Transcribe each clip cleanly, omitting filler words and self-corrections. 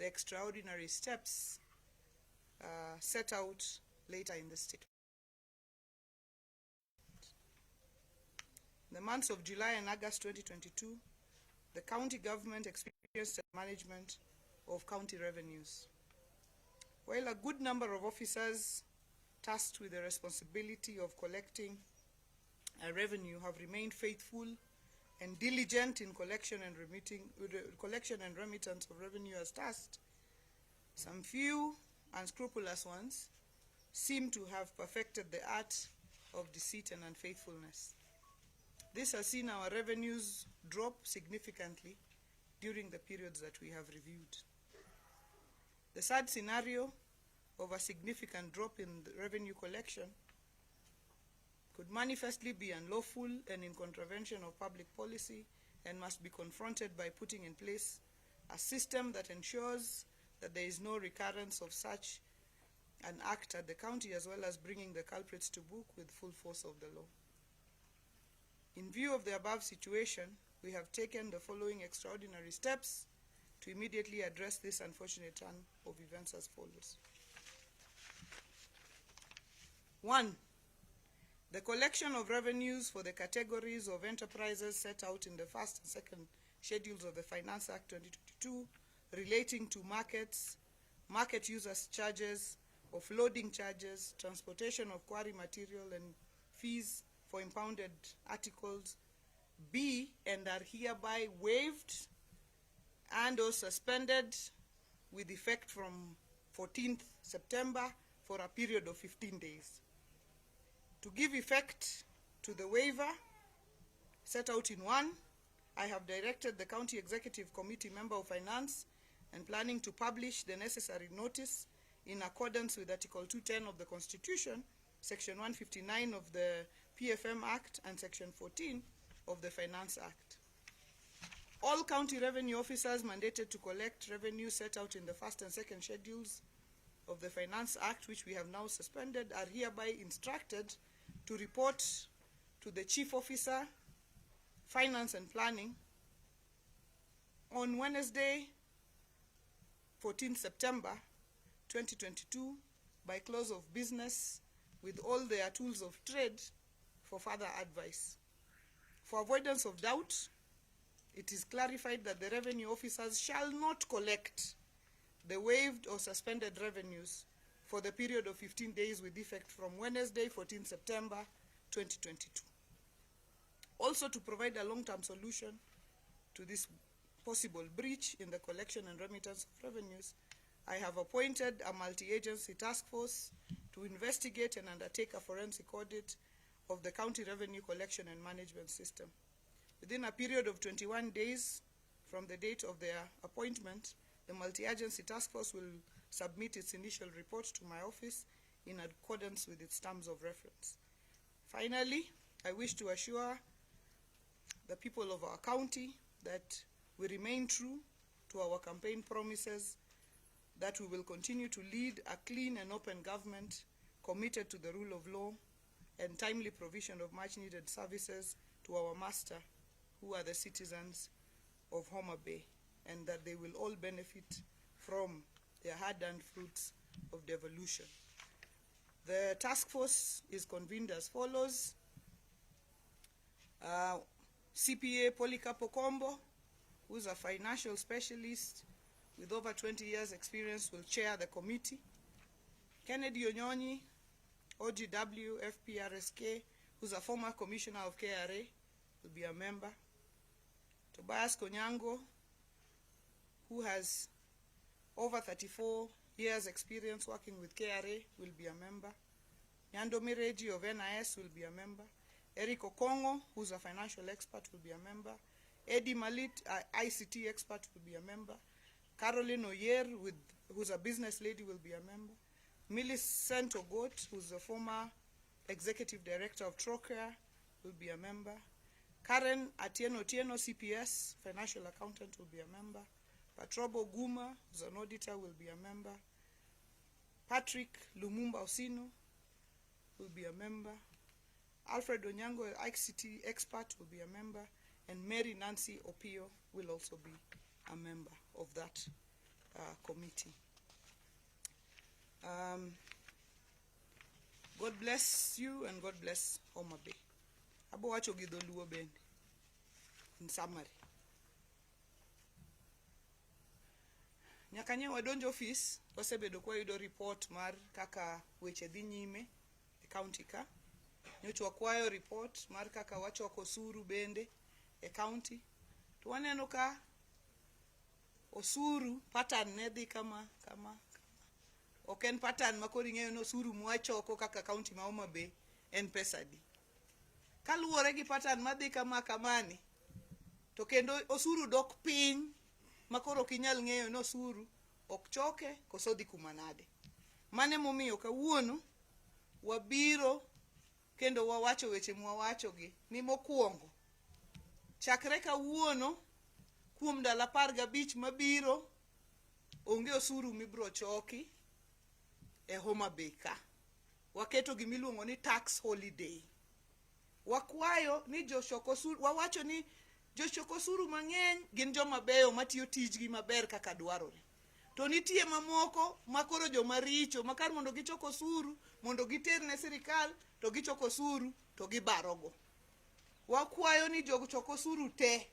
the extraordinary steps set out later in the statement. In the months of July and August 2022, the county government experienced the management of county revenues. While a good number of officers tasked with the responsibility of collecting revenue have remained faithful and diligent in collection and remittance of revenue as tasked, some few unscrupulous ones seem to have perfected the art of deceit and unfaithfulness. This has seen our revenues drop significantly during the periods that we have reviewed. The sad scenario of a significant drop in the revenue collection could manifestly be unlawful and in contravention of public policy and must be confronted by putting in place a system that ensures that there is no recurrence of such an act at the county, as well as bringing the culprits to book with full force of the law. In view of the above situation, we have taken the following extraordinary steps to immediately address this unfortunate turn of events as follows. 1. The collection of revenues for the categories of enterprises set out in the first and second schedules of the Finance Act 2022 relating to markets, market users charges, offloading charges, transportation of quarry material and fees for impounded articles be and are hereby waived and or suspended with effect from 14th September for a period of 15 days. To give effect to the waiver set out in 1, I have directed the County Executive Committee Member of Finance and Planning to publish the necessary notice in accordance with Article 210 of the Constitution, Section 159 of the PFM Act, and Section 14 of the Finance Act. All county revenue officers mandated to collect revenue set out in the first and second schedules of the Finance Act, which we have now suspended, are hereby instructed to report to the Chief Officer, Finance and Planning, on Wednesday, 14 September 2022, by close of business, with all their tools of trade for further advice. For avoidance of doubt, it is clarified that the revenue officers shall not collect the waived or suspended revenues for the period of 15 days with effect from Wednesday, 14 September 2022. Also, to provide a long-term solution to this possible breach in the collection and remittance of revenues, I have appointed a multi-agency task force to investigate and undertake a forensic audit of the county revenue collection and management system. Within a period of 21 days from the date of their appointment, the multi-agency task force will submit its initial report to my office in accordance with its terms of reference. Finally, I wish to assure the people of our county that we remain true to our campaign promises, that we will continue to lead a clean and open government committed to the rule of law and timely provision of much-needed services to our master, who are the citizens of Homa Bay, and that they will all benefit from their hard-earned fruits of devolution. The task force is convened as follows. CPA Polycarpo Combo, who is a financial specialist with over 20 years experience, will chair the committee. Kennedy Onyonyi, OGW FPRSK, who's a former commissioner of KRA, will be a member. Tobias Konyango, who has over 34 years experience working with KRA, will be a member. Nyando Mireji of NIS will be a member. Eric Okongo, who's a financial expert, will be a member. Eddie Malit, ICT expert, will be a member. Caroline Oyer, who's a business lady, will be a member. Millicent Ogot, who's a former executive director of Trocare, will be a member. Karen Atieno Tieno, CPS, financial accountant, will be a member. Patrobo Guma, who's an auditor, will be a member. Patrick Lumumba Osino will be a member. Alfred Onyango, ICT expert, will be a member. And Mary Nancy Opio will also be a member of that committee. God bless you and God bless Homa Bay. Abo wacho gi dholuo bende. In summary. Nyaka nye wadonjo office, wasebedo kwa yudo report mar kaka weche dhi nyime e county ka. Nyocha wakwayo report mar kaka wachoko osuru bende e county. To waneno ka osuru pattern ne dhi kama. Ok en pattern makoro ing'eyo no osuru mwachoko kaka county ma Homa Bay en pesa di. Kaluwore gi pattern madhi kamani, to kendo osuru dok piny makoro kinyal ng'eyo no osuru ok choke koso dhi kuma nade. Mane momiyo kawuono wabiro kendo wawacho weche mwawacho gi ni mokwongo chakre kawuono kuom ndalo 15 mabiro onge osuru mibro choki e Homa Bay ka. Waketo gimiluongo ni tax holiday. Wakwayo ni joshoko osuru, wawacho ni joshoko osuru mang'eny gin joma beyo matiyo tijgi maber kaka dwarore. To nitie mamoko makoro joma richo makar mondo gichoko osuru, mondo giter ne sirikal, to gichoko osuru to gibarogo. Wakwayo ni jochoko osuru te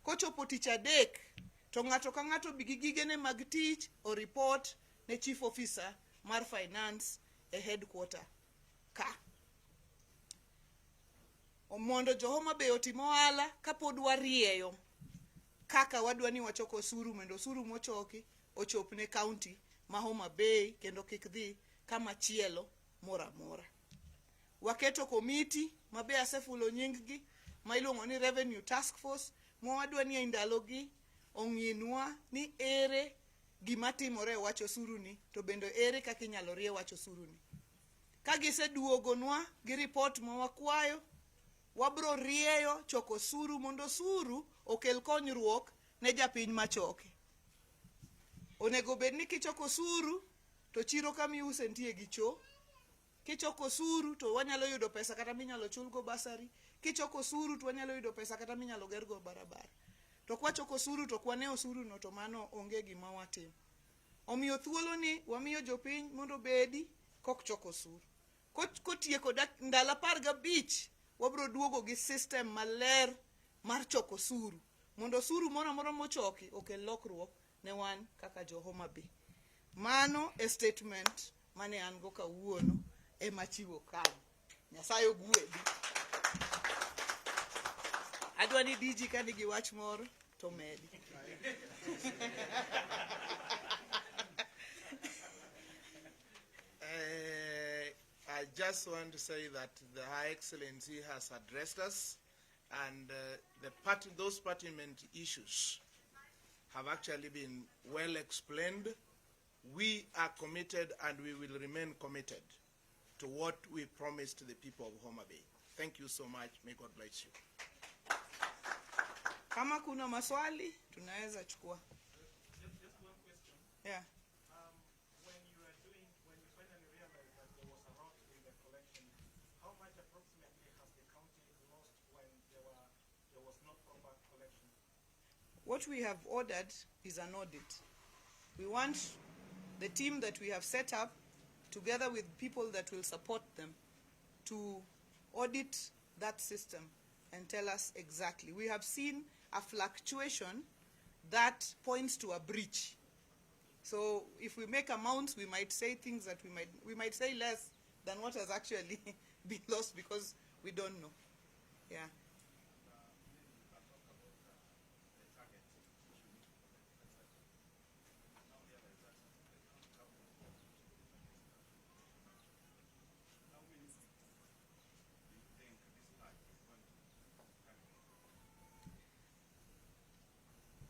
kochopo tich adek to ng'ato ka ng'ato bi gi gigene mag tich o report ne chief officer mar finance e headquarter ka. Mondo jo Homa Bay otimo ohala kapod warieyo kaka wadwa ni wachoko osuru mondo osuru mochoki ochop ne county ma Homa Bay kendo kik dhi kama chielo mora mora. Waketo committee mabe asefulo nying gi ma iluongo ni Revenue Task Force mo wadwa ni ndalogi ong'inwa ni ere gima timore wacho osuru ni to bendo ere kaka inyalo rie wacho osuru ni. Ka giseduogonwa gi report ma wakwayo, wabro rieyo choko osuru mondo osuru okel konyruok ne japiny machoke. Onego bed ni kichoko osuru to chiro kama iuse nitie gi cho. Kichoko osuru to wanyalo yudo pesa kata minyalo chulgo basari. Kichoko osuru to wanyalo yudo pesa kata minyalo gergo barabara. To kwa choko osuru to kwane osuru no to mano onge gima watimo. Omiyo thuolo ni wamiyo jopiny mondo bedi kok choko osuru. Kotieko ndalo 15 wabro duogo gi system maler mar choko osuru mondo osuru moro moro mochoki okel lokruok ne wan kaka jo Homa Bay. Mano e statement mane an go kawuono e machiwo kanyo. Nyasaye ogwedhi. Adwa ni DG ka nigi wach moro to medi. I just want to say that the High Excellency has addressed us, and those pertinent issues have actually been well explained. We are committed and we will remain committed to what we promised the people of Homa Bay. Thank you so much. May God bless you. Kama kuna maswali, tunaweza chukua. Just one question. Yeah. When you finally realized that there was a rot in the collection, how much approximately has the county lost when there was no proper collection? What we have ordered is an audit. We want the team that we have set up, together with people that will support them, to audit that system and tell us exactly. We have seen a fluctuation that points to a breach. So if we make amounts, we might say things that we might say less than what has actually been lost because we don't know. Yeah.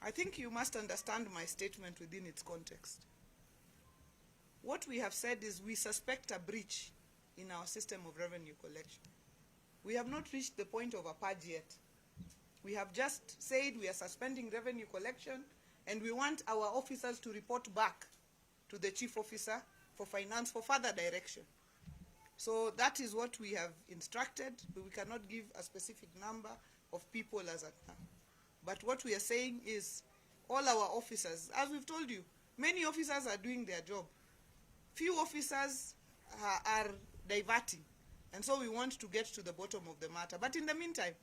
I think you must understand my statement within its context. What we have said is we suspect a breach in our system of revenue collection. We have not reached the point of a purge yet. We have just said we are suspending revenue collection and we want our officers to report back to the chief officer for finance for further direction. So that is what we have instructed, but we cannot give a specific number of people as at now. But what we are saying is all our officers, as we've told you, Many officers are doing their job. Few officers are diverting. And so we want to get to the bottom of the matter. But in the meantime,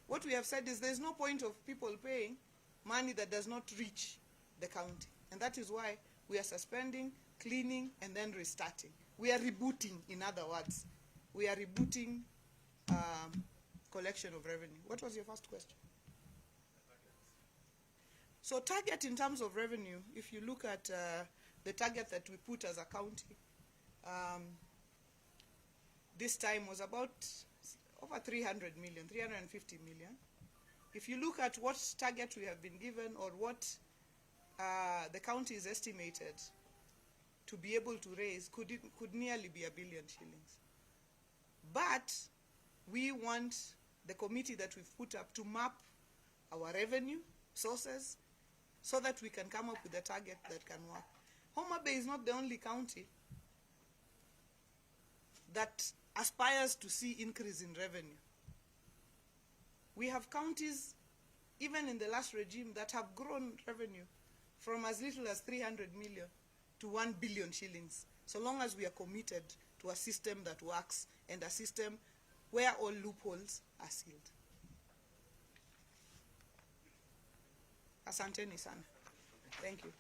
what we have said is there's no point of people paying money that does not reach the county. And that is why we are suspending, cleaning, and then restarting. We are rebooting, in other words. We are rebooting collection of revenue. What was your first question? So target in terms of revenue, if you look at the target that we put as a county, this time was about over 300 million, 350 million. If you look at what target we have been given or what the county is estimated to be able to raise, could nearly be $1 billion shillings. But we want the committee that we've put up to map our revenue sources so that we can come up with a target that can work. Homa Bay is not the only county that aspires to see increase in revenue. We have counties, even in the last regime, that have grown revenue from as little as 300 million to 1 billion shillings, so long as we are committed to a system that works and a system where all loopholes are sealed. Asanteni sana. Thank you.